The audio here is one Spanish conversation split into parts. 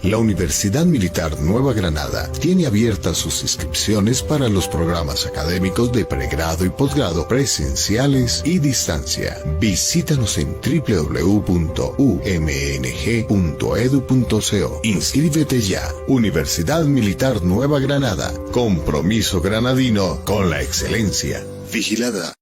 La Universidad Militar Nueva Granada tiene abiertas sus inscripciones para los programas académicos de pregrado y posgrado presenciales y distancia. Visítanos en www.umng.edu.co. Inscríbete ya. Universidad Militar Nueva Granada. Compromiso granadino con la excelencia. Vigilada.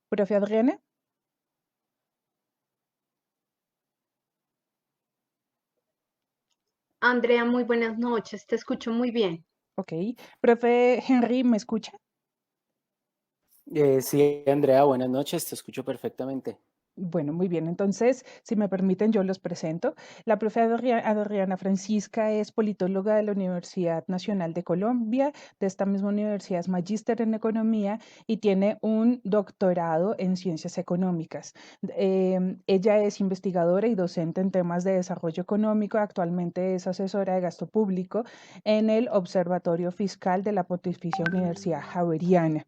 Profe Adriana. Andrea, muy buenas noches, te escucho muy bien. Ok. Profe Henry, ¿me escucha? Sí, Andrea, buenas noches, te escucho perfectamente. Bueno, muy bien. Entonces, si me permiten, yo los presento. La profe Adriana Francisca es politóloga de la Universidad Nacional de Colombia. De esta misma universidad es magíster en economía y tiene un doctorado en ciencias económicas. Ella es investigadora y docente en temas de desarrollo económico. Actualmente es asesora de gasto público en el Observatorio Fiscal de la Pontificia Universidad Javeriana.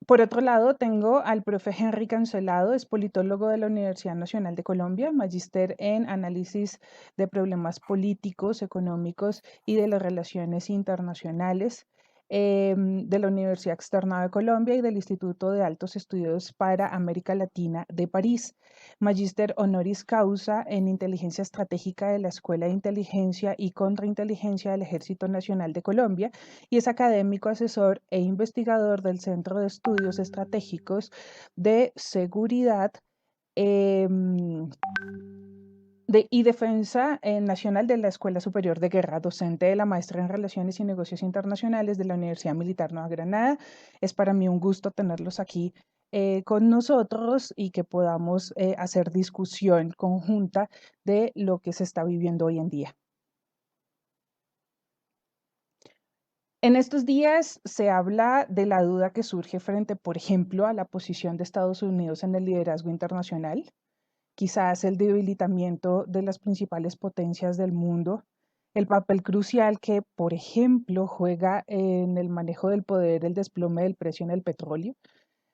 Por otro lado, tengo al profe Henry Cancelado, es politólogo de la Universidad Nacional de Colombia, magíster en análisis de problemas políticos, económicos y de las relaciones internacionales de la Universidad Externa de Colombia y del Instituto de Altos Estudios para América Latina de París, magíster honoris causa en inteligencia estratégica de la Escuela de Inteligencia y Contrainteligencia del Ejército Nacional de Colombia y es académico, asesor e investigador del Centro de Estudios Estratégicos de Seguridad y Defensa Nacional de la Escuela Superior de Guerra, docente de la maestra en Relaciones y Negocios Internacionales de la Universidad Militar Nueva Granada. Es para mí un gusto tenerlos aquí con nosotros y que podamos hacer discusión conjunta de lo que se está viviendo hoy en día. En estos días se habla de la duda que surge frente, por ejemplo, a la posición de Estados Unidos en el liderazgo internacional, quizás el debilitamiento de las principales potencias del mundo, el papel crucial que, por ejemplo, juega en el manejo del poder el desplome del precio en el petróleo,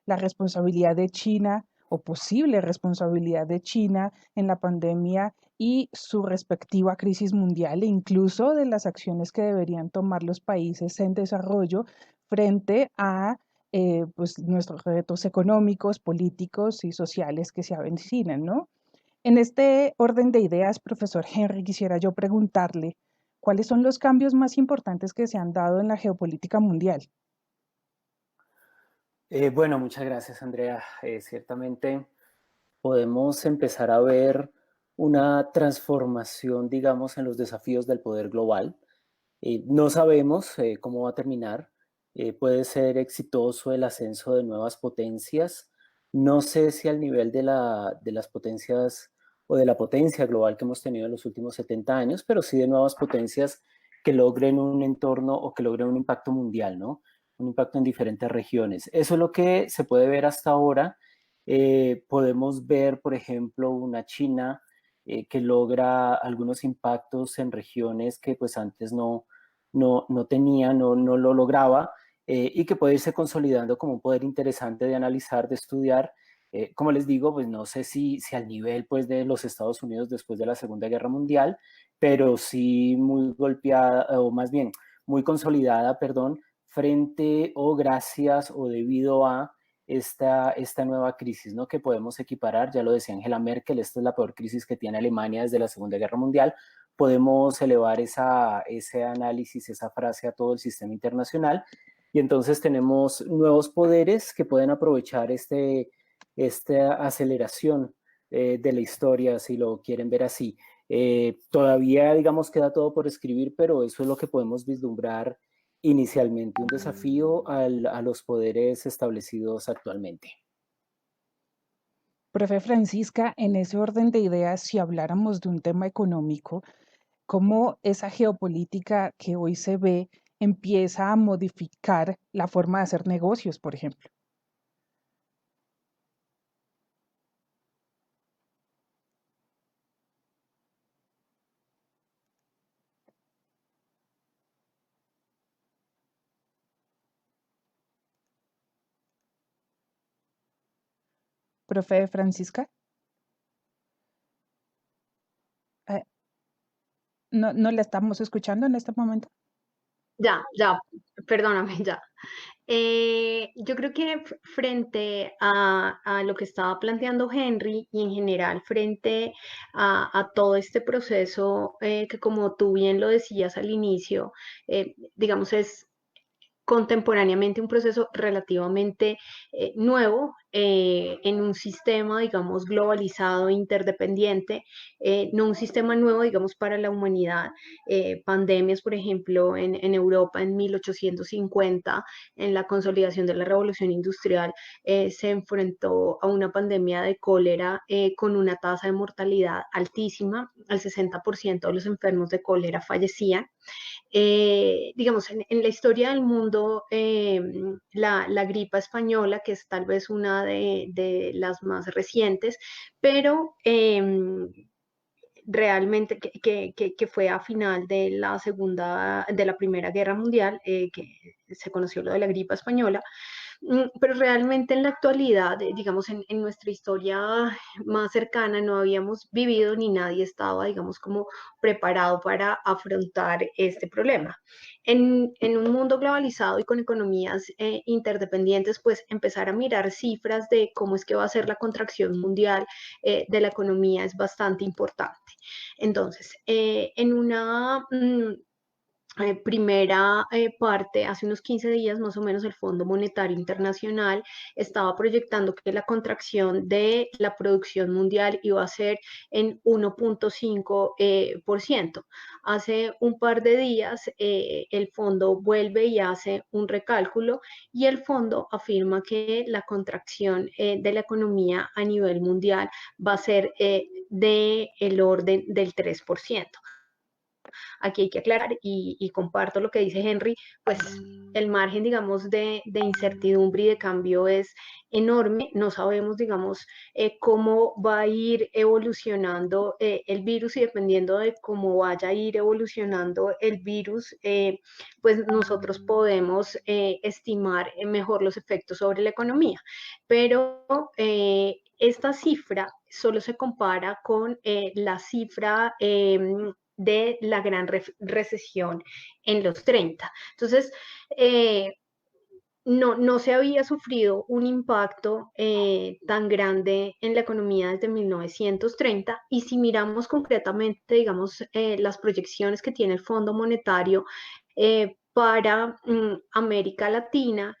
la responsabilidad de China o posible responsabilidad de China en la pandemia y su respectiva crisis mundial e incluso de las acciones que deberían tomar los países en desarrollo frente a pues nuestros retos económicos, políticos y sociales que se avecinan, ¿no? En este orden de ideas, profesor Henry, quisiera yo preguntarle, ¿cuáles son los cambios más importantes que se han dado en la geopolítica mundial? Bueno, muchas gracias, Andrea. Ciertamente podemos empezar a ver una transformación, digamos, en los desafíos del poder global. No sabemos cómo va a terminar. Puede ser exitoso el ascenso de nuevas potencias. No sé si al nivel de las potencias o de la potencia global que hemos tenido en los últimos 70 años, pero sí de nuevas potencias que logren un entorno o que logren un impacto mundial, ¿no? Un impacto en diferentes regiones. Eso es lo que se puede ver hasta ahora. Podemos ver, por ejemplo, una China que logra algunos impactos en regiones que pues antes no tenía, no lo lograba, y que puede irse consolidando como un poder interesante de analizar, de estudiar. Como les digo, pues no sé si al nivel pues, de los Estados Unidos después de la Segunda Guerra Mundial, pero sí muy golpeada, o más bien muy consolidada, perdón, frente o gracias o debido a esta nueva crisis, ¿no? Que podemos equiparar, ya lo decía Angela Merkel, esta es la peor crisis que tiene Alemania desde la Segunda Guerra Mundial. Podemos elevar ese análisis, esa frase a todo el sistema internacional y entonces tenemos nuevos poderes que pueden aprovechar esta aceleración de la historia, si lo quieren ver así. Todavía, digamos, queda todo por escribir, pero eso es lo que podemos vislumbrar inicialmente, un desafío a los poderes establecidos actualmente. Profe Francisca, en ese orden de ideas, si habláramos de un tema económico, ¿cómo esa geopolítica que hoy se ve empieza a modificar la forma de hacer negocios, por ejemplo? Profe Francisca, eh, no la estamos escuchando en este momento. Ya, perdóname, ya. Yo creo que frente a lo que estaba planteando Henry y en general frente a todo este proceso que como tú bien lo decías al inicio, digamos es contemporáneamente un proceso relativamente nuevo en un sistema, digamos, globalizado, interdependiente, no un sistema nuevo, digamos, para la humanidad. Pandemias, por ejemplo, en Europa en 1850, en la consolidación de la revolución industrial, se enfrentó a una pandemia de cólera con una tasa de mortalidad altísima, el 60% de los enfermos de cólera fallecían. Digamos, en la historia del mundo, la gripa española, que es tal vez una de las más recientes, pero realmente que fue a final de la Primera Guerra Mundial, que se conoció lo de la gripa española. Pero realmente en la actualidad, digamos, en nuestra historia más cercana no habíamos vivido ni nadie estaba, digamos, como preparado para afrontar este problema. En un mundo globalizado y con economías interdependientes, pues empezar a mirar cifras de cómo es que va a ser la contracción mundial de la economía es bastante importante. Entonces, en una primera parte, hace unos 15 días más o menos, el Fondo Monetario Internacional estaba proyectando que la contracción de la producción mundial iba a ser en 1.5%. Hace un par de días el fondo vuelve y hace un recálculo y el fondo afirma que la contracción de la economía a nivel mundial va a ser del orden del 3%. Aquí hay que aclarar y comparto lo que dice Henry, pues el margen, digamos, de incertidumbre y de cambio es enorme. No sabemos, digamos, cómo va a ir evolucionando el virus y dependiendo de cómo vaya a ir evolucionando el virus, pues nosotros podemos estimar mejor los efectos sobre la economía. Pero esta cifra solo se compara con la cifra de la gran recesión en los 30. Entonces, no se había sufrido un impacto tan grande en la economía desde 1930 y si miramos concretamente, digamos, las proyecciones que tiene el Fondo Monetario para América Latina,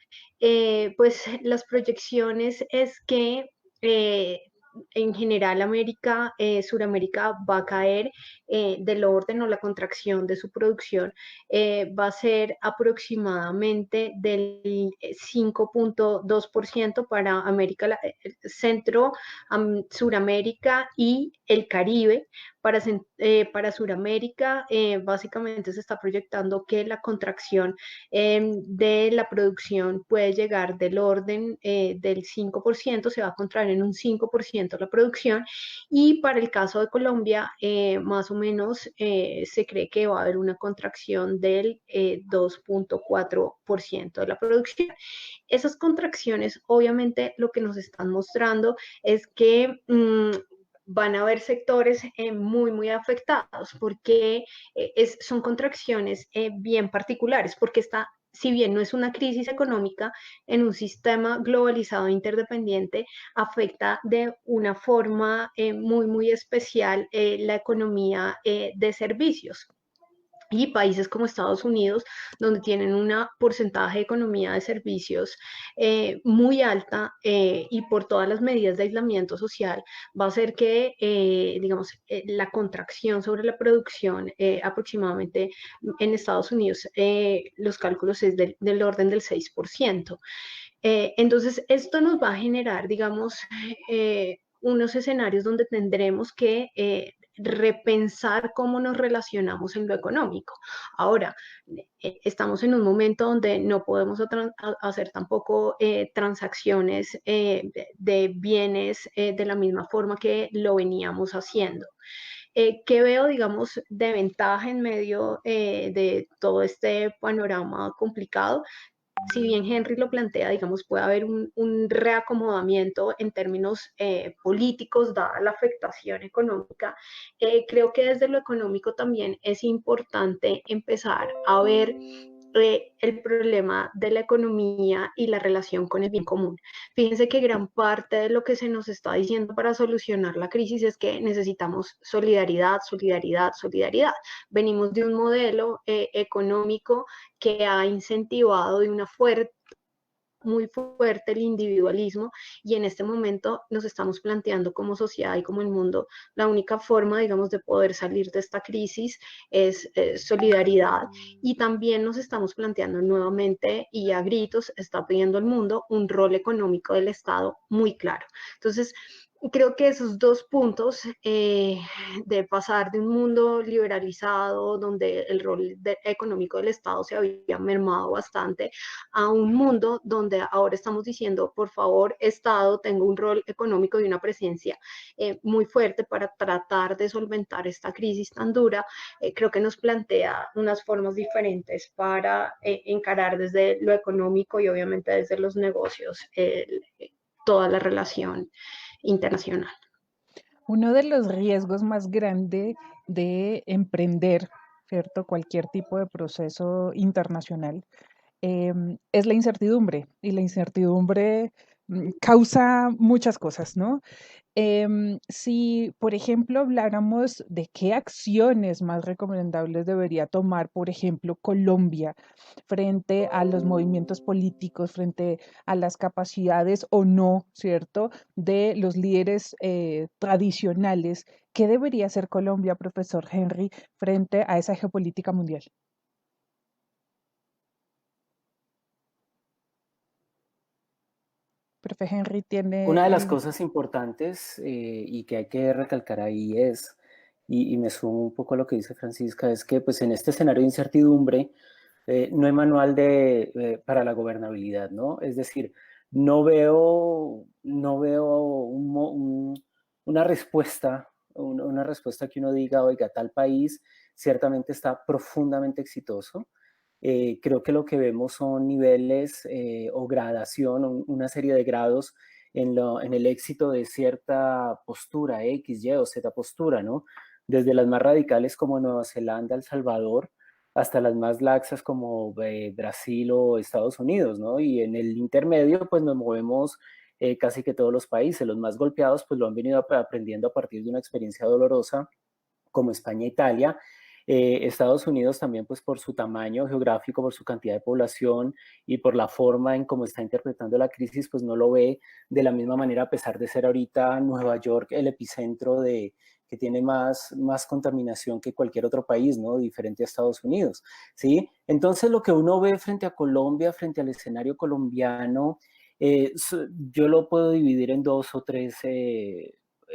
pues las proyecciones es que en general América, Suramérica va a caer del orden o la contracción de su producción va a ser aproximadamente del 5.2% para América Centro, Suramérica y el Caribe. Para Suramérica, básicamente se está proyectando que la contracción de la producción puede llegar del orden del 5%, se va a contraer en un 5% la producción, y para el caso de Colombia, más o menos se cree que va a haber una contracción del 2.4% de la producción. Esas contracciones, obviamente, lo que nos están mostrando es que van a haber sectores muy afectados porque son contracciones bien particulares, porque si bien no es una crisis económica, en un sistema globalizado e interdependiente afecta de una forma muy especial la economía de servicios. y países como Estados Unidos, donde tienen un porcentaje de economía de servicios muy alta y por todas las medidas de aislamiento social, va a hacer que, digamos, la contracción sobre la producción aproximadamente en Estados Unidos, los cálculos es del orden del 6%. Entonces, esto nos va a generar, digamos, unos escenarios donde tendremos que repensar cómo nos relacionamos en lo económico. Ahora, estamos en un momento donde no podemos hacer tampoco transacciones de bienes de la misma forma que lo veníamos haciendo. ¿Qué veo, digamos, de ventaja en medio de todo este panorama complicado? Si bien Henry lo plantea, digamos, puede haber un reacomodamiento en términos políticos, dada la afectación económica, creo que desde lo económico también es importante empezar a ver el problema de la economía y la relación con el bien común. Fíjense que gran parte de lo que se nos está diciendo para solucionar la crisis es que necesitamos solidaridad, solidaridad, solidaridad. Venimos de un modelo económico que ha incentivado de una muy fuerte el individualismo y en este momento nos estamos planteando como sociedad y como el mundo, la única forma, digamos, de poder salir de esta crisis es solidaridad y también nos estamos planteando nuevamente y a gritos está pidiendo el mundo un rol económico del Estado muy claro. Entonces, creo que esos dos puntos de pasar de un mundo liberalizado donde el rol económico del Estado se había mermado bastante a un mundo donde ahora estamos diciendo, por favor, Estado, tengo un rol económico y una presencia muy fuerte para tratar de solventar esta crisis tan dura, creo que nos plantea unas formas diferentes para encarar desde lo económico y obviamente desde los negocios toda la relación internacional. Uno de los riesgos más grandes de emprender, ¿cierto? Cualquier tipo de proceso internacional es la incertidumbre y la incertidumbre causa muchas cosas, ¿no? Si, por ejemplo, habláramos de qué acciones más recomendables debería tomar, por ejemplo, Colombia frente a los movimientos políticos, frente a las capacidades o no, ¿cierto?, de los líderes tradicionales, ¿qué debería hacer Colombia, profesor Henry, frente a esa geopolítica mundial? Profe Henry Una de tiene las el... cosas importantes y que hay que recalcar ahí es, y me sumo un poco a lo que dice Francisca, es que pues en este escenario de incertidumbre no hay manual para la gobernabilidad, ¿no? Es decir, no veo una respuesta, una respuesta que uno diga, oiga, tal país ciertamente está profundamente exitoso. Creo que lo que vemos son niveles o gradación, una serie de grados en el éxito de cierta postura, X, Y o Z postura, ¿no? Desde las más radicales como Nueva Zelanda, El Salvador, hasta las más laxas como Brasil o Estados Unidos, ¿no? Y en el intermedio, pues nos movemos casi que todos los países. Los más golpeados, pues lo han venido aprendiendo a partir de una experiencia dolorosa como España e Italia. Estados Unidos también pues por su tamaño geográfico, por su cantidad de población y por la forma en cómo está interpretando la crisis, pues no lo ve de la misma manera a pesar de ser ahorita Nueva York el epicentro que tiene más contaminación que cualquier otro país, ¿no? Diferente a Estados Unidos, ¿sí? Entonces lo que uno ve frente a Colombia, frente al escenario colombiano, yo lo puedo dividir en dos o tres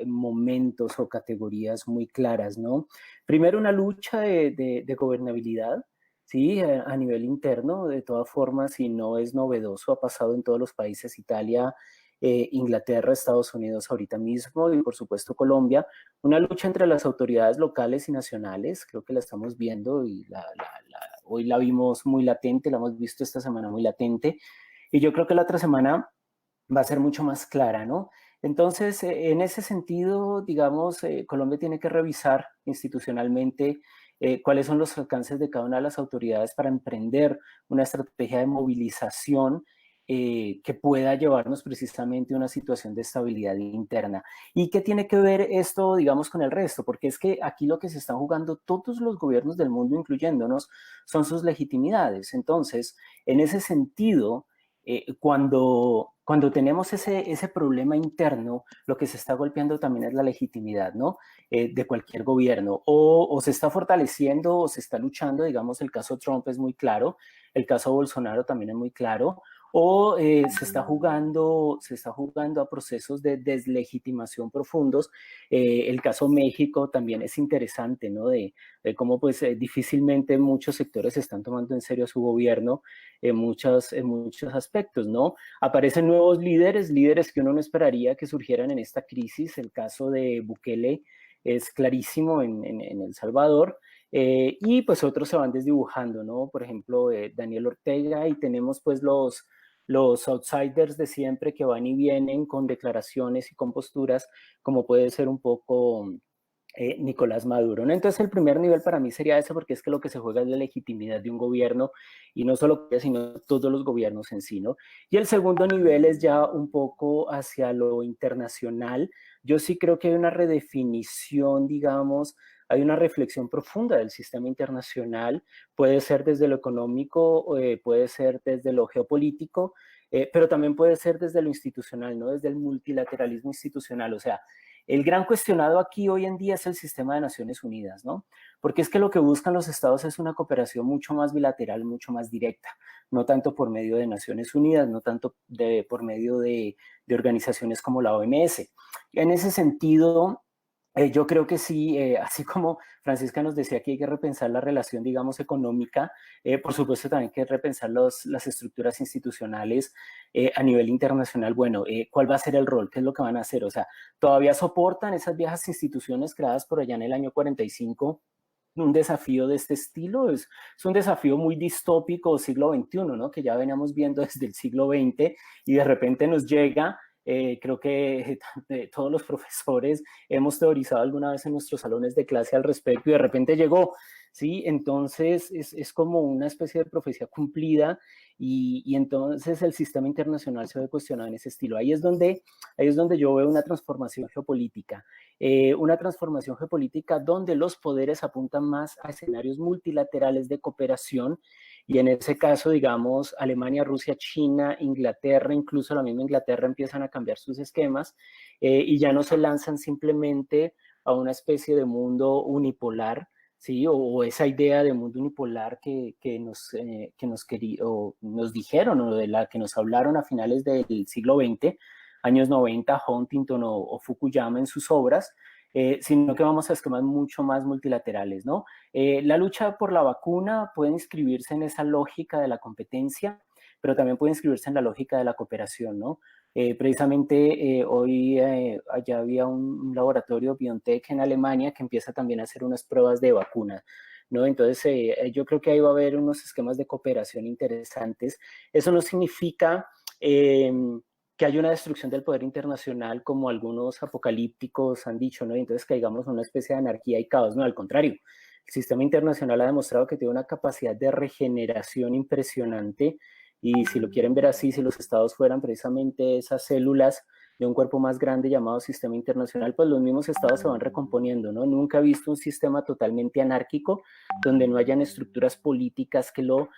momentos o categorías muy claras, ¿no? Primero, una lucha de gobernabilidad, ¿sí? A nivel interno, de todas formas, y no es novedoso, ha pasado en todos los países, Italia, Inglaterra, Estados Unidos ahorita mismo y por supuesto Colombia, una lucha entre las autoridades locales y nacionales, creo que la estamos viendo y hoy la vimos muy latente, la hemos visto esta semana muy latente, y yo creo que la otra semana va a ser mucho más clara, ¿no? Entonces, en ese sentido, digamos, Colombia tiene que revisar institucionalmente cuáles son los alcances de cada una de las autoridades para emprender una estrategia de movilización que pueda llevarnos precisamente a una situación de estabilidad interna. ¿Y qué tiene que ver esto, digamos, con el resto? Porque es que aquí lo que se están jugando todos los gobiernos del mundo, incluyéndonos, son sus legitimidades. Entonces, en ese sentido, cuando tenemos ese problema interno, lo que se está golpeando también es la legitimidad, ¿no? De cualquier gobierno. O se está fortaleciendo o se está luchando, digamos, el caso Trump es muy claro, el caso Bolsonaro también es muy claro, o se está jugando a procesos de deslegitimación profundos. El caso México también es interesante, ¿no? De cómo pues difícilmente muchos sectores están tomando en serio a su gobierno en muchos aspectos, ¿no? Aparecen nuevos líderes que uno no esperaría que surgieran en esta crisis. El caso de Bukele es clarísimo en El Salvador. Y pues otros se van desdibujando, ¿no? Por ejemplo, Daniel Ortega, y tenemos pues los outsiders de siempre que van y vienen con declaraciones y con posturas, como puede ser un poco Nicolás Maduro, ¿no? Entonces el primer nivel para mí sería ese, porque es que lo que se juega es la legitimidad de un gobierno, y no solo sino todos los gobiernos en sí, ¿no? Y el segundo nivel es ya un poco hacia lo internacional. Yo sí creo que hay una redefinición, digamos, hay una reflexión profunda del sistema internacional, puede ser desde lo económico, puede ser desde lo geopolítico, pero también puede ser desde lo institucional, ¿no? Desde el multilateralismo institucional. O sea, el gran cuestionado aquí hoy en día es el sistema de Naciones Unidas, ¿no? Porque es que lo que buscan los estados es una cooperación mucho más bilateral, mucho más directa, no tanto por medio de Naciones Unidas, no tanto por medio de organizaciones como la OMS. En ese sentido, yo creo que sí, así como Francisca nos decía que hay que repensar la relación, digamos, económica, por supuesto también hay que repensar las estructuras institucionales a nivel internacional. Bueno, ¿cuál va a ser el rol? ¿Qué es lo que van a hacer? O sea, ¿todavía soportan esas viejas instituciones creadas por allá en el año 45 un desafío de este estilo? Es un desafío muy distópico siglo XXI, ¿no? Que ya veníamos viendo desde el siglo XX y de repente nos llega. Creo que todos los profesores hemos teorizado alguna vez en nuestros salones de clase al respecto, y de repente llegó, ¿sí? Entonces es como una especie de profecía cumplida, y entonces el sistema internacional se ve cuestionado en ese estilo. Ahí es donde yo veo una transformación geopolítica donde los poderes apuntan más a escenarios multilaterales de cooperación, y en ese caso, digamos, Alemania, Rusia, China, Inglaterra, incluso la misma Inglaterra, empiezan a cambiar sus esquemas, y ya no se lanzan simplemente a una especie de mundo unipolar, ¿sí? O esa idea de mundo unipolar que nos dijeron, o de la que nos hablaron a finales del siglo XX, años 90, Huntington o Fukuyama en sus obras, sino que vamos a esquemas mucho más multilaterales, ¿no? La lucha por la vacuna puede inscribirse en esa lógica de la competencia, pero también puede inscribirse en la lógica de la cooperación, ¿no? Precisamente hoy allá había un laboratorio BioNTech en Alemania que empieza también a hacer unas pruebas de vacuna, ¿no? Entonces yo creo que ahí va a haber unos esquemas de cooperación interesantes. Eso no significa que hay una destrucción del poder internacional, como algunos apocalípticos han dicho, ¿no? Y entonces caigamos en una especie de anarquía y caos, no, al contrario. El sistema internacional ha demostrado que tiene una capacidad de regeneración impresionante, y si lo quieren ver así, si los estados fueran precisamente esas células de un cuerpo más grande llamado sistema internacional, pues los mismos estados se van recomponiendo, ¿no? Nunca he visto un sistema totalmente anárquico donde no hayan estructuras políticas que lo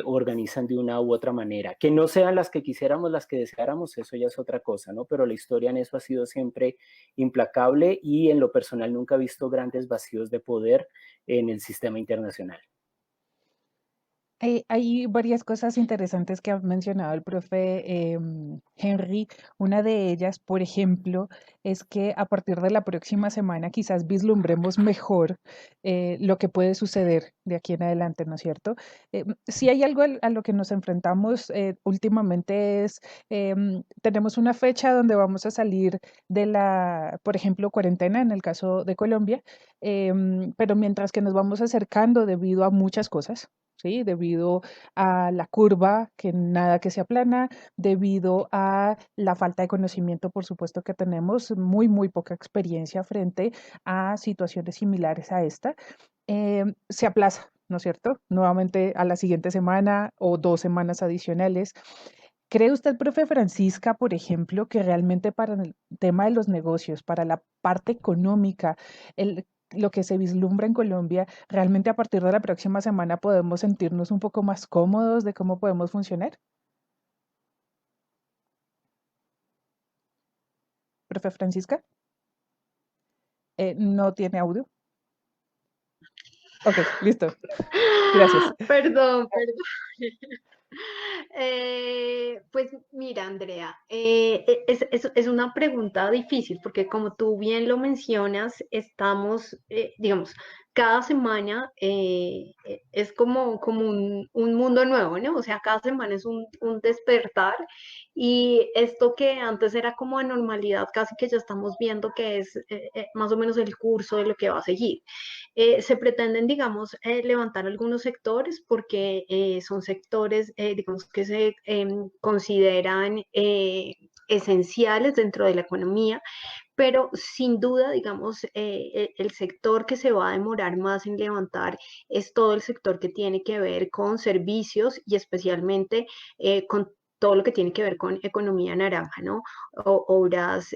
organizan de una u otra manera. Que no sean las que quisiéramos, las que deseáramos, eso ya es otra cosa, ¿no? Pero la historia en eso ha sido siempre implacable, y en lo personal nunca he visto grandes vacíos de poder en el sistema internacional. Hay varias cosas interesantes que ha mencionado el profe Henry. Una de ellas, por ejemplo, es que a partir de la próxima semana quizás vislumbremos mejor lo que puede suceder de aquí en adelante, ¿no es cierto? Si hay algo a lo que nos enfrentamos últimamente es, tenemos una fecha donde vamos a salir de la, por ejemplo, cuarentena en el caso de Colombia, pero mientras que nos vamos acercando debido a muchas cosas, ¿sí? Debido a la curva que nada que se aplana, debido a la falta de conocimiento, por supuesto que tenemos muy poca experiencia frente a situaciones similares a esta, se aplaza, ¿no es cierto? Nuevamente a la siguiente semana o 2 semanas adicionales. ¿Cree usted, profe Francisca, por ejemplo, que realmente para el tema de los negocios, para la parte económica, lo que se vislumbra en Colombia, realmente a partir de la próxima semana podemos sentirnos un poco más cómodos de cómo podemos funcionar? Profe Francisca, no tiene audio. Ok, listo. Gracias. Perdón, perdón. Pues mira, Andrea, es una pregunta difícil porque como tú bien lo mencionas, estamos, digamos, cada semana es como un mundo nuevo, ¿no? O sea, cada semana es un despertar y esto que antes era como anormalidad, casi que ya estamos viendo que es más o menos el curso de lo que va a seguir. Se pretenden, digamos, levantar algunos sectores porque son sectores, digamos, que se consideran esenciales dentro de la economía, pero sin duda, digamos, el sector que se va a demorar más en levantar es todo el sector que tiene que ver con servicios y especialmente con todo lo que tiene que ver con economía naranja, ¿no? Obras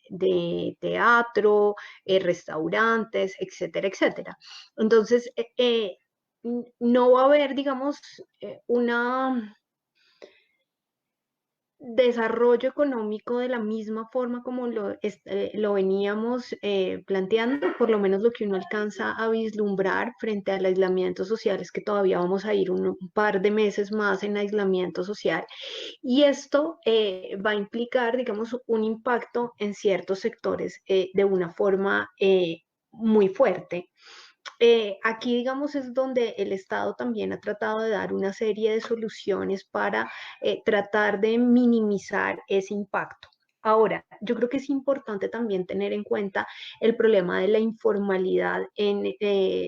de teatro, restaurantes, etcétera, etcétera. Entonces, no va a haber, digamos, una desarrollo económico de la misma forma como lo veníamos planteando, por lo menos lo que uno alcanza a vislumbrar frente al aislamiento social es que todavía vamos a ir un par de meses más en aislamiento social y esto va a implicar, digamos, un impacto en ciertos sectores de una forma muy fuerte. Aquí, digamos, es donde el Estado también ha tratado de dar una serie de soluciones para tratar de minimizar ese impacto. Ahora, yo creo que es importante también tener en cuenta el problema de la informalidad en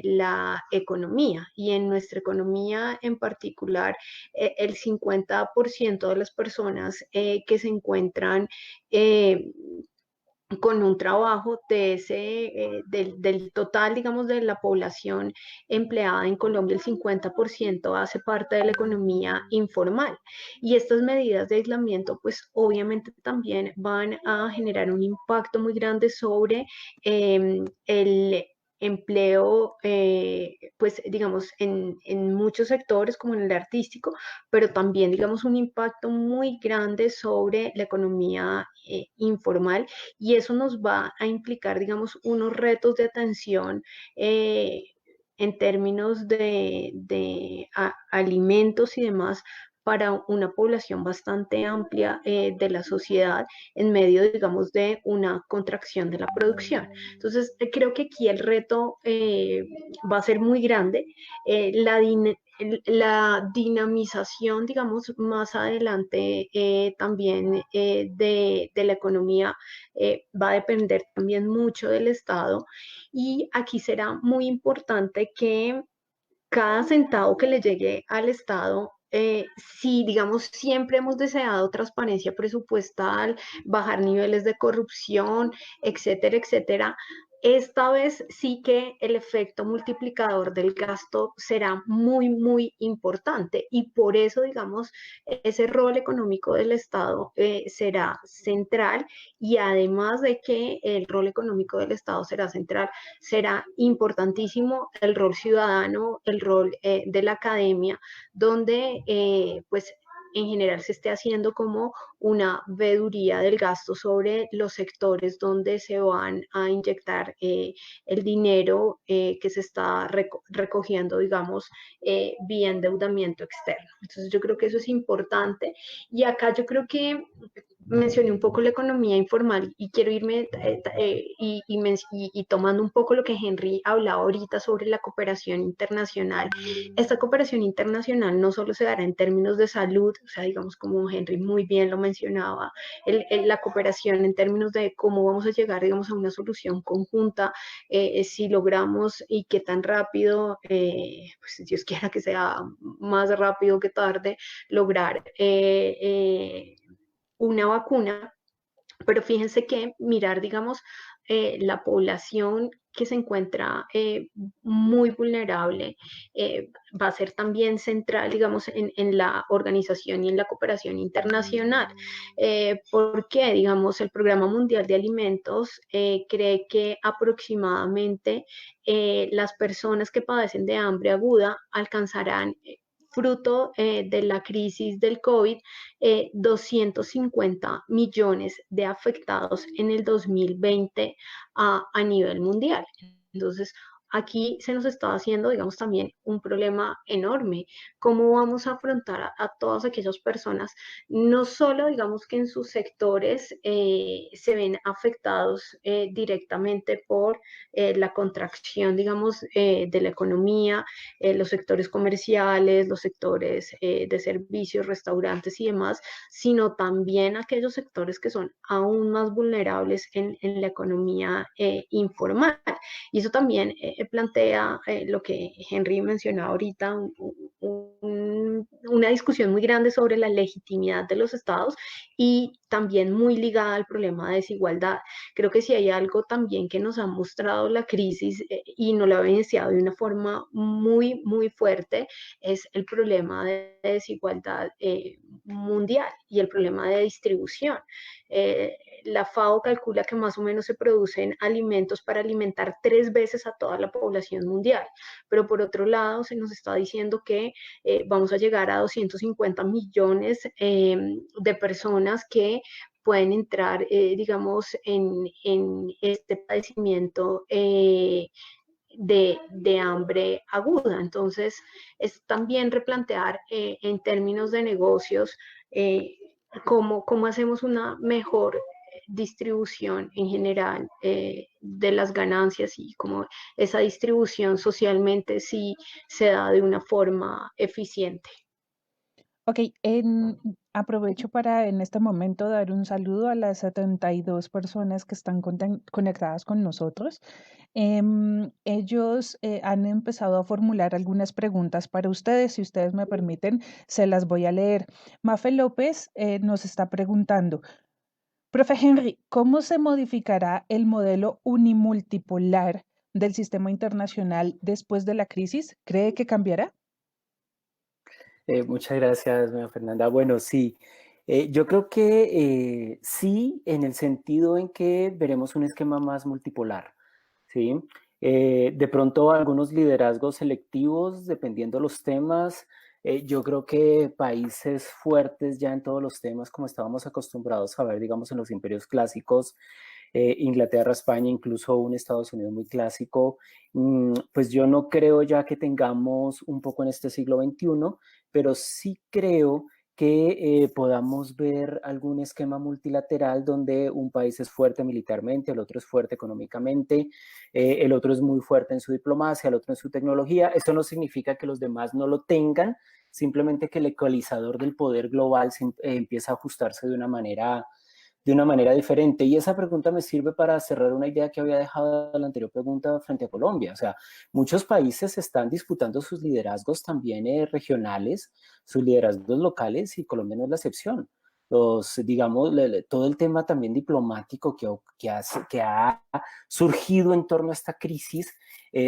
la economía y en nuestra economía en particular, el 50% de las personas que se encuentran con un trabajo de del total, digamos, de la población empleada en Colombia, el 50% hace parte de la economía informal. Y estas medidas de aislamiento, pues obviamente también van a generar un impacto muy grande sobre el empleo, pues digamos, en muchos sectores como en el artístico, pero también, digamos, un impacto muy grande sobre la economía informal y eso nos va a implicar, digamos, unos retos de atención en términos de alimentos y demás para una población bastante amplia de la sociedad en medio, digamos, de una contracción de la producción. Entonces, creo que aquí el reto va a ser muy grande. La dinamización, digamos, más adelante también de la economía va a depender también mucho del Estado y aquí será muy importante que cada centavo que le llegue al Estado, si digamos siempre hemos deseado transparencia presupuestal, bajar niveles de corrupción, etcétera, etcétera, esta vez sí que el efecto multiplicador del gasto será muy, muy importante y por eso, digamos, ese rol económico del Estado será central y además de que el rol económico del Estado será central, será importantísimo el rol ciudadano, el rol de la academia, donde pues en general se esté haciendo como una veeduría del gasto sobre los sectores donde se van a inyectar el dinero que se está recogiendo, digamos, vía endeudamiento externo. Entonces yo creo que eso es importante y acá yo creo que mencioné un poco la economía informal y quiero irme y tomando un poco lo que Henry hablaba ahorita sobre la cooperación internacional. Esta cooperación internacional no solo se dará en términos de salud, o sea, digamos como Henry muy bien lo mencionaba, la cooperación en términos de cómo vamos a llegar, digamos, a una solución conjunta, si logramos y qué tan rápido, pues Dios quiera que sea más rápido que tarde, lograr una vacuna Pero fíjense que mirar, digamos, la población que se encuentra muy vulnerable va a ser también central, digamos, en la organización y en la cooperación internacional. ¿Por qué? Digamos, el Programa Mundial de Alimentos cree que aproximadamente las personas que padecen de hambre aguda alcanzarán fruto de la crisis del COVID, 250 millones de afectados en el 2020 a nivel mundial. Entonces, aquí se nos está haciendo, digamos, también un problema enorme. ¿Cómo vamos a afrontar a todas aquellas personas, no solo, digamos, que en sus sectores se ven afectados directamente por la contracción, digamos, de la economía, los sectores comerciales, los sectores de servicios, restaurantes y demás, sino también aquellos sectores que son aún más vulnerables en la economía informal? Y eso también plantea lo que Henry mencionaba ahorita, una discusión muy grande sobre la legitimidad de los estados y también muy ligada al problema de desigualdad. Creo que si hay algo también que nos ha mostrado la crisis y nos lo ha evidenciado de una forma muy, muy fuerte, es el problema de desigualdad mundial y el problema de distribución. La FAO calcula que más o menos se producen alimentos para alimentar 3 veces a toda la población mundial, pero por otro lado se nos está diciendo que vamos a llegar a 250 millones de personas que pueden entrar, digamos, en este padecimiento de hambre aguda. Entonces, es también replantear en términos de negocios cómo hacemos una mejor distribución en general de las ganancias y cómo esa distribución socialmente sí se da de una forma eficiente. Ok, aprovecho para en este momento dar un saludo a las 72 personas que están conectadas con nosotros. Ellos han empezado a formular algunas preguntas para ustedes. Si ustedes me permiten, se las voy a leer. Mafe López nos está preguntando, profe Henry, ¿cómo se modificará el modelo unimultipolar del sistema internacional después de la crisis? ¿Cree que cambiará? Muchas gracias, doña Fernanda. Bueno, sí, yo creo que sí, en el sentido en que veremos un esquema más multipolar, ¿sí? De pronto algunos liderazgos selectivos, dependiendo de los temas. Yo creo que países fuertes ya en todos los temas, como estábamos acostumbrados a ver, digamos, en los imperios clásicos, Inglaterra, España, incluso un Estados Unidos muy clásico, pues yo no creo ya que tengamos un poco en este siglo XXI, pero sí creo que podamos ver algún esquema multilateral donde un país es fuerte militarmente, el otro es fuerte económicamente, el otro es muy fuerte en su diplomacia, el otro en su tecnología. Eso no significa que los demás no lo tengan, simplemente que el ecualizador del poder global empieza a ajustarse de una manera diferente. Y esa pregunta me sirve para cerrar una idea que había dejado en la anterior pregunta frente a Colombia. O sea, muchos países están disputando sus liderazgos también regionales, sus liderazgos locales, y Colombia no es la excepción. Digamos, todo el tema también diplomático que ha surgido en torno a esta crisis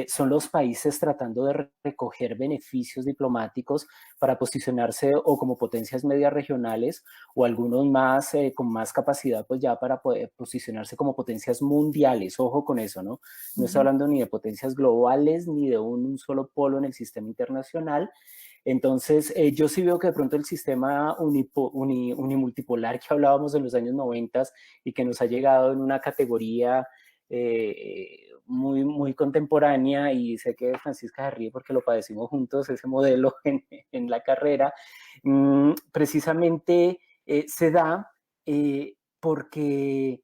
son los países tratando de recoger beneficios diplomáticos para posicionarse o como potencias medias regionales, o algunos más con más capacidad, pues ya para poder posicionarse como potencias mundiales. Ojo con eso, ¿no? No estoy hablando ni de potencias globales ni de un solo polo en el sistema internacional. Entonces, yo sí veo que de pronto el sistema unimultipolar que hablábamos en los años 90 y que nos ha llegado en una categoría muy, muy contemporánea, y sé que Francisca se ríe porque lo padecimos juntos, ese modelo en la carrera, precisamente se da porque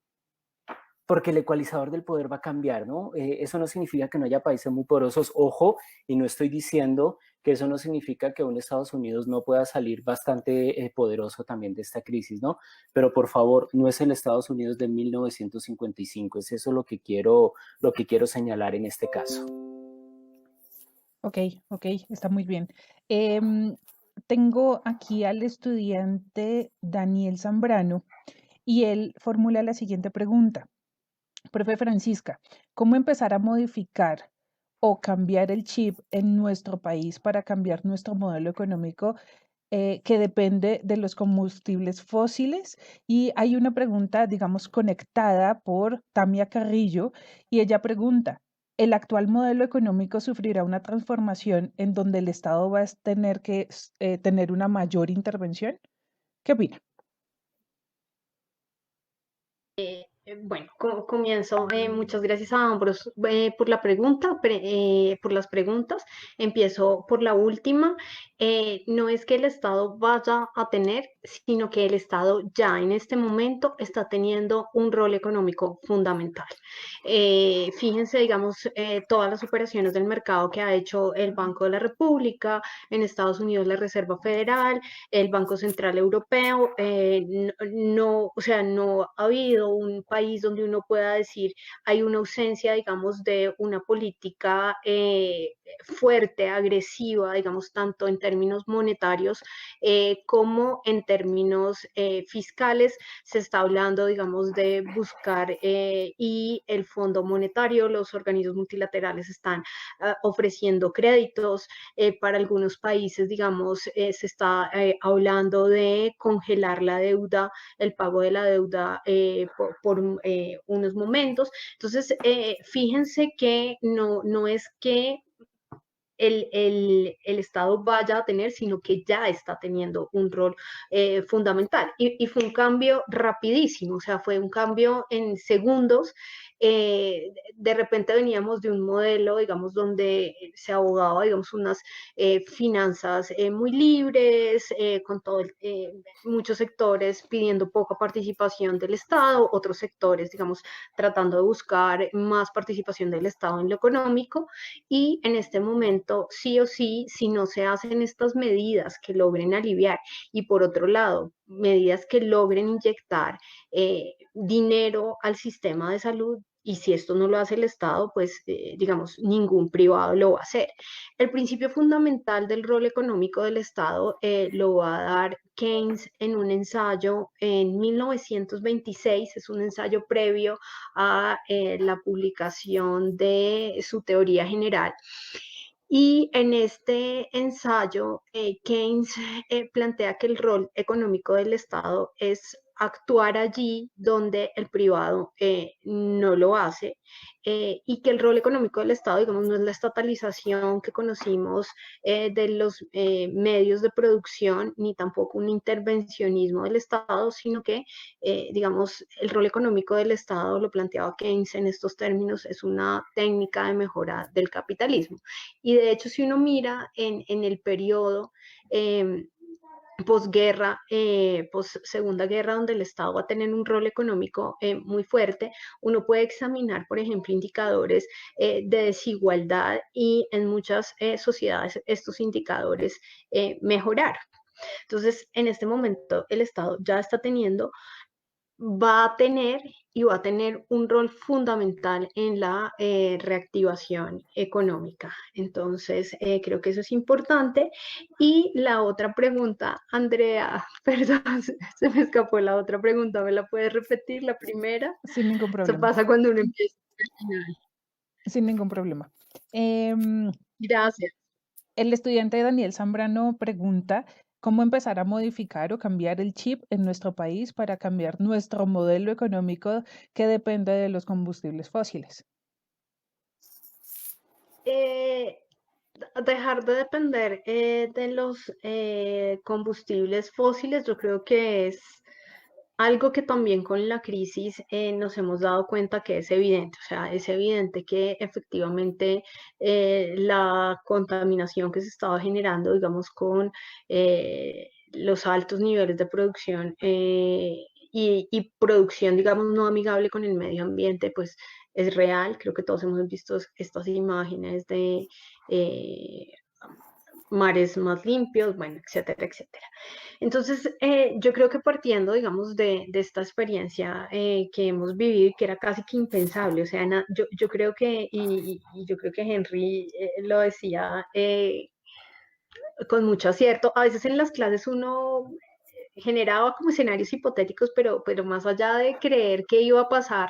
el ecualizador del poder va a cambiar, ¿no? Eso no significa que no haya países muy poderosos, ojo, y no estoy diciendo que eso no significa que un Estados Unidos no pueda salir bastante poderoso también de esta crisis, ¿no? Pero por favor, no es el Estados Unidos de 1955, es eso lo que quiero señalar en este caso. Ok, está muy bien. Tengo aquí al estudiante Daniel Zambrano y él formula la siguiente pregunta. Profe Francisca, ¿cómo empezar a modificar o cambiar el chip en nuestro país para cambiar nuestro modelo económico que depende de los combustibles fósiles? Y hay una pregunta, digamos, conectada por Tamia Carrillo, y ella pregunta, ¿el actual modelo económico sufrirá una transformación en donde el Estado va a tener que tener una mayor intervención? ¿Qué opina? Bueno, comienzo. Muchas gracias a ambos por la pregunta, por las preguntas. Empiezo por la última. No es que el Estado vaya a tener, sino que el Estado ya en este momento está teniendo un rol económico fundamental. Fíjense, digamos, todas las operaciones del mercado que ha hecho el Banco de la República, en Estados Unidos la Reserva Federal, el Banco Central Europeo. No, o sea, no ha habido un país donde uno pueda decir hay una ausencia, digamos, de una política fuerte, agresiva, digamos, tanto en términos monetarios como en términos fiscales. Se está hablando, digamos, de buscar y el Fondo Monetario, los organismos multilaterales están ofreciendo créditos. Para algunos países, digamos, se está hablando de congelar la deuda, el pago de la deuda por unos momentos. Entonces, fíjense que no es que el Estado vaya a tener, sino que ya está teniendo un rol fundamental. Y fue un cambio rapidísimo, o sea, fue un cambio en segundos. De repente veníamos de un modelo, digamos, donde se abogaba, digamos, unas finanzas muy libres, con muchos sectores pidiendo poca participación del Estado, otros sectores, digamos, tratando de buscar más participación del Estado en lo económico. Y en este momento, sí o sí, si no se hacen estas medidas que logren aliviar y por otro lado, medidas que logren inyectar dinero al sistema de salud, y si esto no lo hace el Estado, pues digamos, ningún privado lo va a hacer. El principio fundamental del rol económico del Estado lo va a dar Keynes en un ensayo en 1926, es un ensayo previo a la publicación de su teoría general. Y en este ensayo, Keynes plantea que el rol económico del Estado es actuar allí donde el privado no lo hace, y que el rol económico del Estado, digamos, no es la estatalización que conocimos de los medios de producción, ni tampoco un intervencionismo del Estado, sino que, digamos, el rol económico del Estado, lo planteaba Keynes en estos términos, es una técnica de mejora del capitalismo. Y de hecho, si uno mira en el periodo posguerra, post Segunda Guerra, donde el Estado va a tener un rol económico muy fuerte, uno puede examinar, por ejemplo, indicadores de desigualdad y en muchas sociedades estos indicadores mejorar. Entonces, en este momento el Estado ya está teniendo, va a tener y va a tener un rol fundamental en la reactivación económica. Entonces, creo que eso es importante. Y la otra pregunta, Andrea, perdón, se me escapó la otra pregunta, ¿me la puedes repetir, la primera? Sin ningún Eso problema. pasa cuando uno empieza. Sin ningún problema. Gracias. El estudiante Daniel Zambrano pregunta, ¿cómo empezar a modificar o cambiar el chip en nuestro país para cambiar nuestro modelo económico que depende de los combustibles fósiles? Dejar de depender de los combustibles fósiles, yo creo que es algo que también con la crisis nos hemos dado cuenta que es evidente. O sea, es evidente que efectivamente la contaminación que se estaba generando, digamos, con los altos niveles de producción y producción, digamos, no amigable con el medio ambiente, pues es real. Creo que todos hemos visto estas imágenes de mares más limpios, bueno, etcétera, etcétera. Entonces, yo creo que partiendo, digamos, de esta experiencia que hemos vivido y que era casi que impensable, o sea, yo creo que, y yo creo que Henry lo decía con mucho acierto, a veces en las clases uno generaba como escenarios hipotéticos, pero más allá de creer que iba a pasar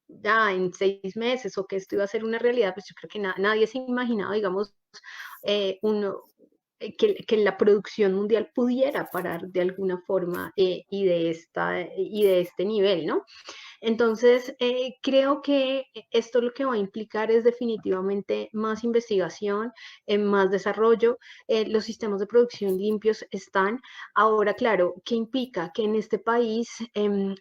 ya en 6 meses o que esto iba a ser una realidad, pues yo creo que nadie se imaginaba, digamos, uno, que la producción mundial pudiera parar de alguna forma y de este nivel, ¿no? Entonces, creo que esto lo que va a implicar es definitivamente más investigación, más desarrollo. Los sistemas de producción limpios están. Ahora, claro, ¿qué implica? Que en este país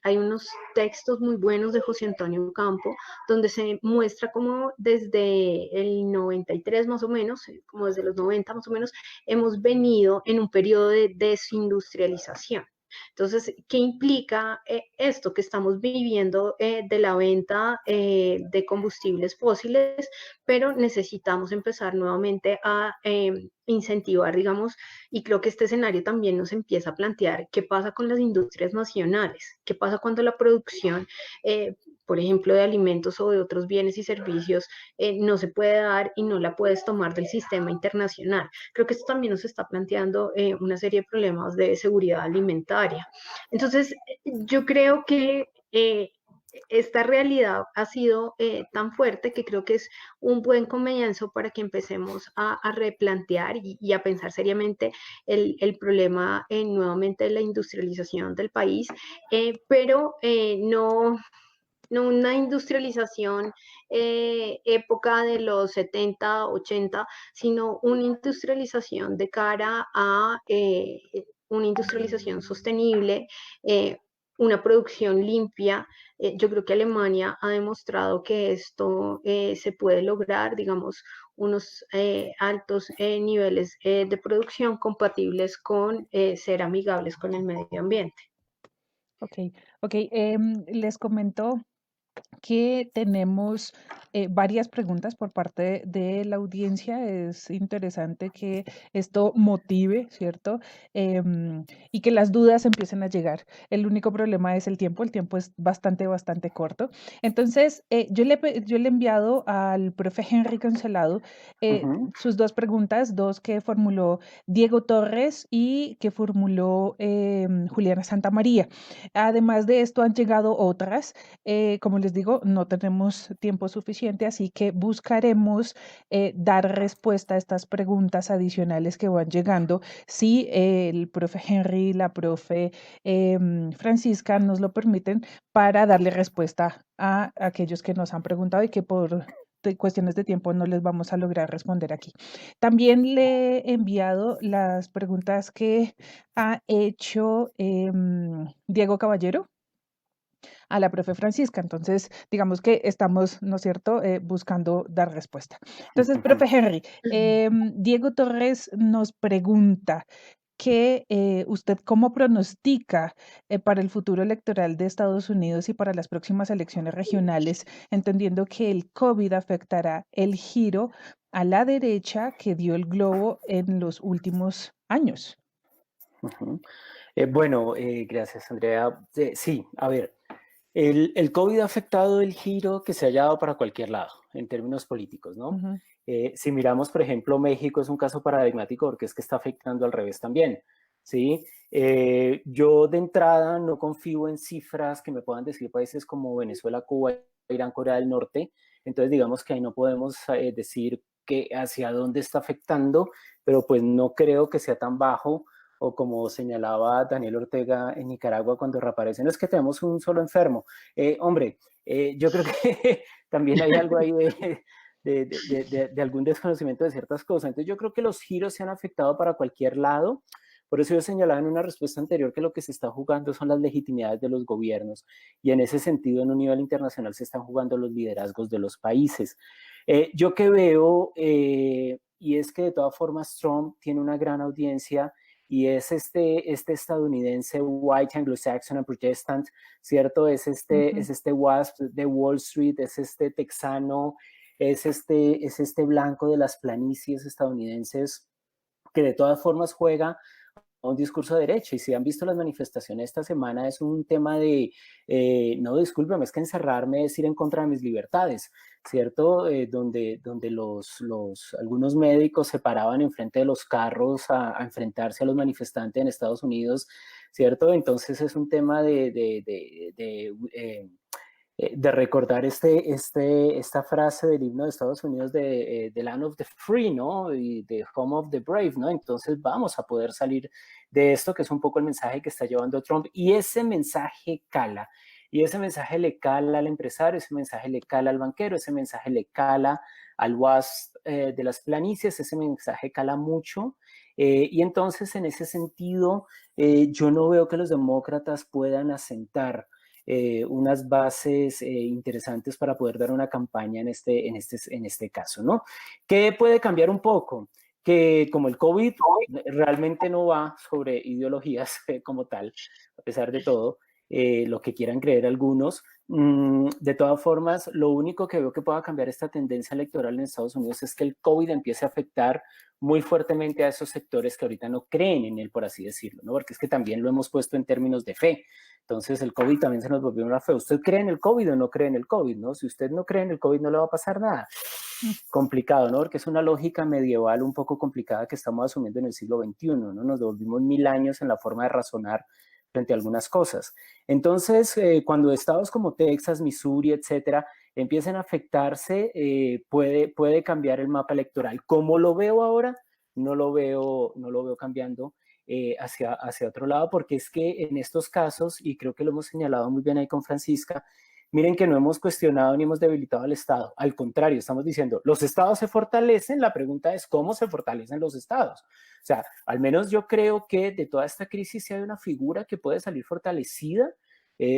hay unos textos muy buenos de José Antonio Campo, donde se muestra cómo desde el 93 más o menos, como desde los 90 más o menos, hemos venido en un periodo de desindustrialización. Entonces, ¿qué implica esto que estamos viviendo de la venta de combustibles fósiles? Pero necesitamos empezar nuevamente a incentivar, digamos, y creo que este escenario también nos empieza a plantear qué pasa con las industrias nacionales, qué pasa cuando la producción, por ejemplo, de alimentos o de otros bienes y servicios no se puede dar y no la puedes tomar del sistema internacional. Creo que esto también nos está planteando una serie de problemas de seguridad alimentaria. Entonces, yo creo que esta realidad ha sido tan fuerte que creo que es un buen comienzo para que empecemos a replantear y a pensar seriamente el problema nuevamente de la industrialización del país, pero no una industrialización época de los 70, 80, sino una industrialización de cara a una industrialización sostenible, una producción limpia. Yo creo que Alemania ha demostrado que esto se puede lograr, digamos, unos altos niveles de producción compatibles con ser amigables con el medio ambiente. Ok, ok. Les comento que tenemos varias preguntas por parte de la audiencia. Es interesante que esto motive, ¿cierto? Y que las dudas empiecen a llegar. El único problema es el tiempo es bastante corto. Entonces, yo le he enviado al profe Henry Cancelado sus dos preguntas, dos que formuló Diego Torres y que formuló Juliana Santamaría. Además de esto, han llegado otras. Como les digo, no tenemos tiempo suficiente, así que buscaremos dar respuesta a estas preguntas adicionales que van llegando. Si el profe Henry y la profe Francisca nos lo permiten para darle respuesta a aquellos que nos han preguntado y que por cuestiones de tiempo no les vamos a lograr responder aquí. También le he enviado las preguntas que ha hecho Diego Caballero a la profe Francisca. Entonces, digamos que estamos, ¿no es cierto?, buscando dar respuesta. Entonces, profe Henry, Diego Torres nos pregunta que usted cómo pronostica para el futuro electoral de Estados Unidos y para las próximas elecciones regionales, entendiendo que el COVID afectará el giro a la derecha que dio el globo en los últimos años. Bueno, gracias, Andrea. Sí, a ver, el COVID ha afectado el giro que se haya dado para cualquier lado, en términos políticos, ¿no? Si miramos, por ejemplo, México es un caso paradigmático porque es que está afectando al revés también, ¿sí? Yo de entrada no confío en cifras que me puedan decir países como Venezuela, Cuba, Irán, Corea del Norte. Entonces, digamos que ahí no podemos decir que hacia dónde está afectando, pero pues no creo que sea tan bajo o como señalaba Daniel Ortega en Nicaragua cuando reaparecen, es que tenemos un solo enfermo. Hombre, yo creo que también hay algo ahí de algún desconocimiento de ciertas cosas. Entonces yo creo que los giros se han afectado para cualquier lado. Por eso yo señalaba en una respuesta anterior que lo que se está jugando son las legitimidades de los gobiernos y en ese sentido en un nivel internacional se están jugando los liderazgos de los países. Yo que veo, y es que de todas formas Trump tiene una gran audiencia y es este estadounidense white, anglo-saxon and protestant, ¿cierto? Es este WASP de Wall Street, es este texano, es este blanco de las planicies estadounidenses que de todas formas juega a un discurso de derecha. Y si han visto las manifestaciones esta semana, es un tema de, no, discúlpeme, es que encerrarme es ir en contra de mis libertades, ¿cierto? Donde algunos médicos se paraban enfrente de los carros a enfrentarse a los manifestantes en Estados Unidos ¿cierto? Entonces es un tema de recordar esta frase del himno de Estados Unidos de The Land of the Free, ¿no? Y The Home of the Brave, ¿no? Entonces vamos a poder salir de esto, que es un poco el mensaje que está llevando Trump, y ese mensaje cala. Y ese mensaje le cala al empresario, ese mensaje le cala al banquero, ese mensaje le cala al WASP de las planicies, ese mensaje cala mucho. Y entonces, en ese sentido, yo no veo que los demócratas puedan asentar unas bases interesantes para poder dar una campaña en este caso, ¿no? ¿Qué puede cambiar un poco? Que como el COVID realmente no va sobre ideologías como tal, a pesar de todo, lo que quieran creer algunos, de todas formas, lo único que veo que pueda cambiar esta tendencia electoral en Estados Unidos es que el COVID empiece a afectar muy fuertemente a esos sectores que ahorita no creen en él, por así decirlo, ¿no? Porque es que también lo hemos puesto en términos de fe. Entonces el COVID también se nos volvió una fe. ¿Usted cree en el COVID o no cree en el COVID, no? Si usted no cree en el COVID no le va a pasar nada. Complicado, ¿no? Porque es una lógica medieval un poco complicada que estamos asumiendo en el siglo XXI, ¿no? Nos devolvimos 1000 años en la forma de razonar frente a algunas cosas. Entonces, cuando estados como Texas, Missouri, etcétera, empiecen a afectarse, puede cambiar el mapa electoral. ¿Cómo lo veo ahora? No lo veo cambiando hacia otro lado, porque es que en estos casos, y creo que lo hemos señalado muy bien ahí con Francisca, miren que no hemos cuestionado ni hemos debilitado al Estado. Al contrario, estamos diciendo, los Estados se fortalecen, la pregunta es cómo se fortalecen los Estados. O sea, al menos yo creo que de toda esta crisis si hay una figura que puede salir fortalecida,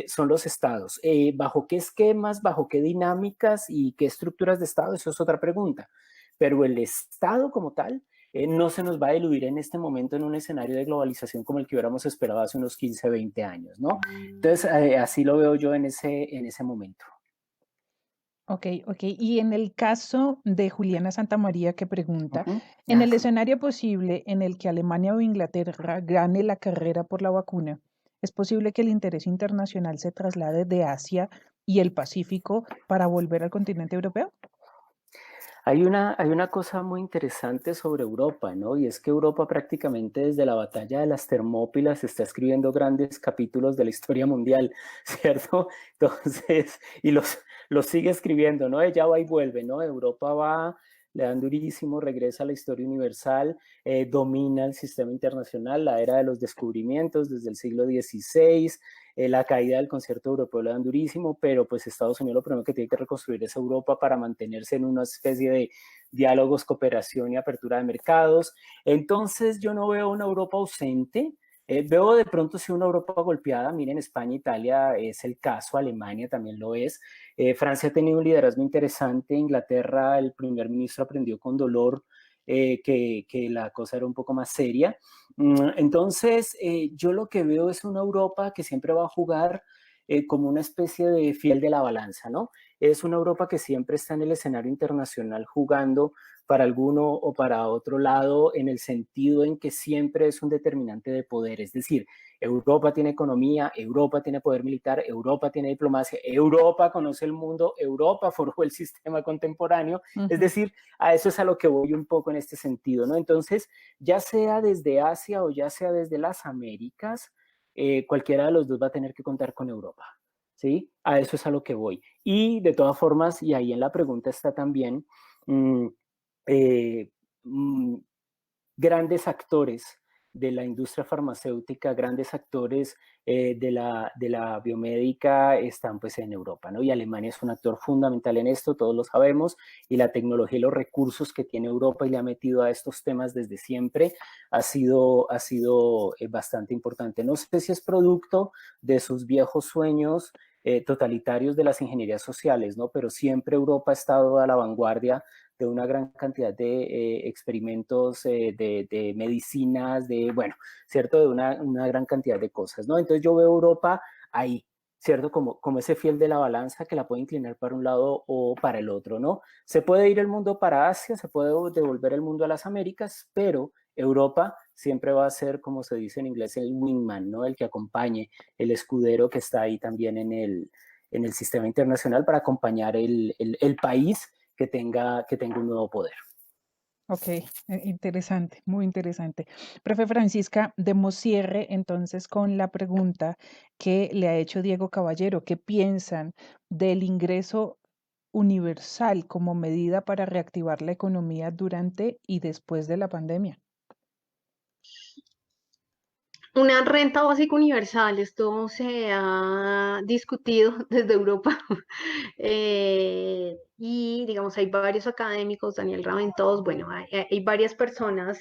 son los Estados. ¿Bajo qué esquemas, bajo qué dinámicas y qué estructuras de Estado? Eso es otra pregunta. Pero el Estado como tal no se nos va a eludir en este momento en un escenario de globalización como el que hubiéramos esperado hace unos 15, 20 años, ¿no? Entonces, así lo veo yo en ese momento. Ok. Y en el caso de Juliana Santamaría que pregunta, en el escenario posible en el que Alemania o Inglaterra gane la carrera por la vacuna, ¿es posible que el interés internacional se traslade de Asia y el Pacífico para volver al continente europeo? Hay una cosa muy interesante sobre Europa, ¿no? Y es que Europa prácticamente desde la batalla de las Termópilas está escribiendo grandes capítulos de la historia mundial, ¿cierto? Entonces, y los sigue escribiendo, ¿no? Ella va y vuelve, ¿no? Europa va, le dan durísimo, regresa a la historia universal, domina el sistema internacional, la era de los descubrimientos desde el siglo XVI, la caída del concierto europeo le dan durísimo, pero pues Estados Unidos lo primero que tiene que reconstruir es Europa para mantenerse en una especie de diálogos, cooperación y apertura de mercados. Entonces yo no veo una Europa ausente, veo de pronto sí una Europa golpeada. Miren, España, Italia es el caso, Alemania también lo es. Francia ha tenido un liderazgo interesante, Inglaterra, el primer ministro aprendió con dolor que la cosa era un poco más seria. Entonces, yo lo que veo es una Europa que siempre va a jugar como una especie de fiel de la balanza, ¿no? Es una Europa que siempre está en el escenario internacional jugando para alguno o para otro lado, en el sentido en que siempre es un determinante de poder. Es decir, Europa tiene economía, Europa tiene poder militar, Europa tiene diplomacia, Europa conoce el mundo, Europa forjó el sistema contemporáneo. Es decir, a eso es a lo que voy un poco en este sentido, ¿no? Entonces, ya sea desde Asia o ya sea desde las Américas, cualquiera de los dos va a tener que contar con Europa, ¿sí? A eso es a lo que voy. Y de todas formas, y ahí en la pregunta está también, grandes actores de la industria farmacéutica, grandes actores de la biomédica están pues en Europa, ¿no? Y Alemania es un actor fundamental en esto, todos lo sabemos, y la tecnología y los recursos que tiene Europa y le ha metido a estos temas desde siempre ha sido bastante importante. No sé si es producto de sus viejos sueños totalitarios de las ingenierías sociales, ¿no? Pero siempre Europa ha estado a la vanguardia de una gran cantidad de experimentos, de medicinas, bueno, ¿cierto? De una gran cantidad de cosas, ¿no? Entonces yo veo Europa ahí, ¿cierto? Como ese fiel de la balanza que la puede inclinar para un lado o para el otro, ¿no? Se puede ir el mundo para Asia, se puede devolver el mundo a las Américas, pero Europa siempre va a ser, como se dice en inglés, el wingman, ¿no? El que acompañe, el escudero que está ahí también en el sistema internacional para acompañar el país que tenga un nuevo poder. Ok, interesante, muy interesante. Profe Francisca, demos cierre entonces con la pregunta que le ha hecho Diego Caballero. ¿Qué piensan del ingreso universal como medida para reactivar la economía durante y después de la pandemia? Una renta básica universal, esto se ha discutido desde Europa y digamos hay varios académicos, Daniel Raventós, bueno, hay varias personas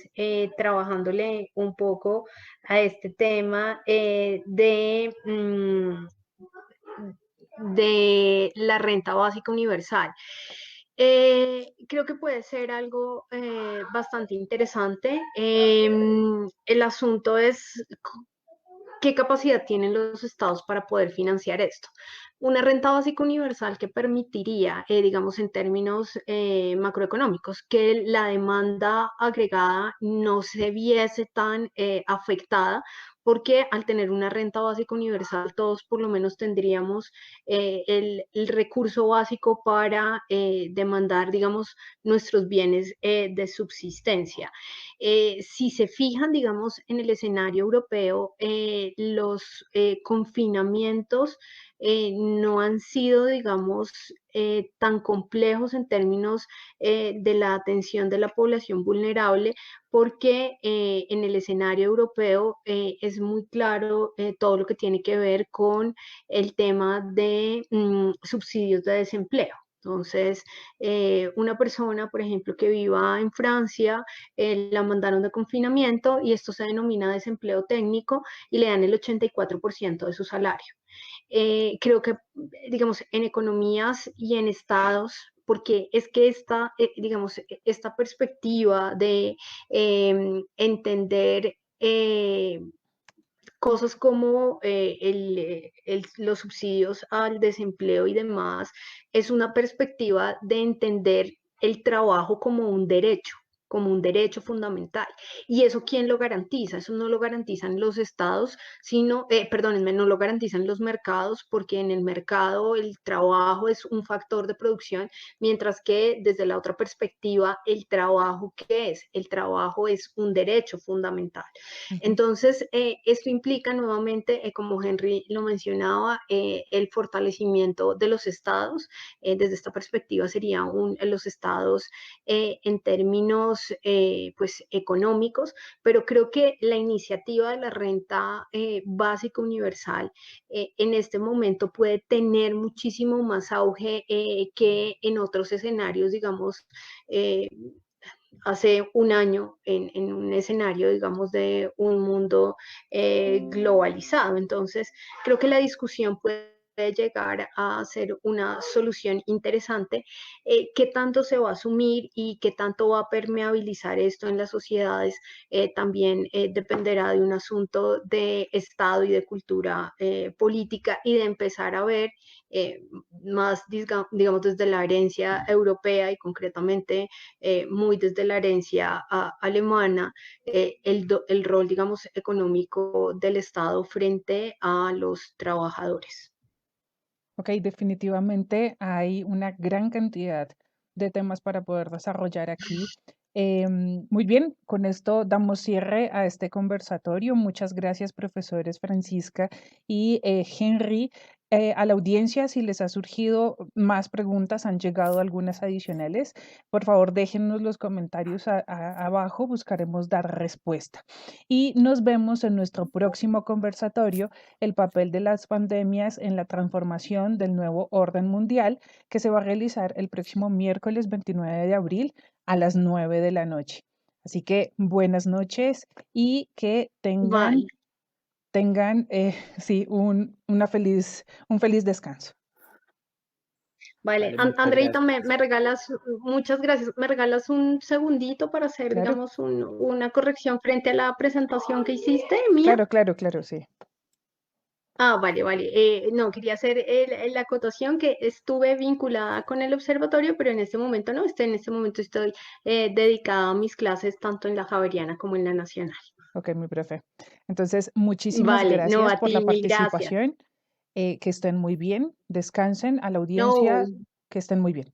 trabajándole un poco a este tema de la renta básica universal. Creo que puede ser algo bastante interesante. El asunto es qué capacidad tienen los estados para poder financiar esto. Una renta básica universal que permitiría, digamos, en términos macroeconómicos, que la demanda agregada no se viese tan afectada, porque al tener una renta básica universal, todos por lo menos tendríamos el recurso básico para demandar, digamos, nuestros bienes de subsistencia. Si se fijan, digamos, en el escenario europeo, los confinamientos no han sido, digamos, tan complejos en términos de la atención de la población vulnerable, porque en el escenario europeo es muy claro todo lo que tiene que ver con el tema de subsidios de desempleo. Entonces, una persona, por ejemplo, que viva en Francia, la mandaron de confinamiento y esto se denomina desempleo técnico y le dan el 84% de su salario. Creo que, digamos, en economías y en estados, porque es que esta, digamos, esta perspectiva de entender cosas como los subsidios al desempleo y demás, es una perspectiva de entender el trabajo como un derecho fundamental. ¿Y eso quién lo garantiza? Eso no lo garantizan los estados, sino, perdónenme, no lo garantizan los mercados, porque en el mercado el trabajo es un factor de producción, mientras que desde la otra perspectiva, el trabajo, ¿qué es? El trabajo es un derecho fundamental. Entonces, esto implica nuevamente, como Henry lo mencionaba, el fortalecimiento de los estados. Desde esta perspectiva serían los estados en términos pues, económicos, pero creo que la iniciativa de la renta básica universal en este momento puede tener muchísimo más auge que en otros escenarios, digamos, hace un año en un escenario, digamos, de un mundo globalizado. Entonces, creo que la discusión puede llegar a ser una solución interesante. ¿Qué tanto se va a asumir y qué tanto va a permeabilizar esto en las sociedades? También dependerá de un asunto de Estado y de cultura política y de empezar a ver más, digamos, desde la herencia europea y concretamente muy desde la herencia alemana, el rol, digamos, económico del Estado frente a los trabajadores. Ok, definitivamente hay una gran cantidad de temas para poder desarrollar aquí. Muy bien, con esto damos cierre a este conversatorio. Muchas gracias, profesores Francisca y Henry. A la audiencia, si les ha surgido más preguntas, han llegado algunas adicionales, por favor déjennos los comentarios abajo, buscaremos dar respuesta. Y nos vemos en nuestro próximo conversatorio, el papel de las pandemias en la transformación del nuevo orden mundial, que se va a realizar el próximo miércoles 29 de abril a las 9 de la noche. Así que buenas noches y que tengan, sí, un feliz descanso. Vale, Vale, muchas Andreita, gracias. me regalas, muchas gracias, me regalas un segundito para hacer, Claro, digamos, una corrección frente a la presentación que hiciste mía. claro, sí. Ah, vale, vale. No, quería hacer la acotación que estuve vinculada con el observatorio, pero en este momento no, en este momento estoy dedicada a mis clases tanto en la Javeriana como en la Nacional. Ok, mi profe. Entonces, muchísimas Vale, no, gracias a por la ti, mil gracias. participación. Que estén muy bien, descansen a la No, audiencia, que estén muy bien.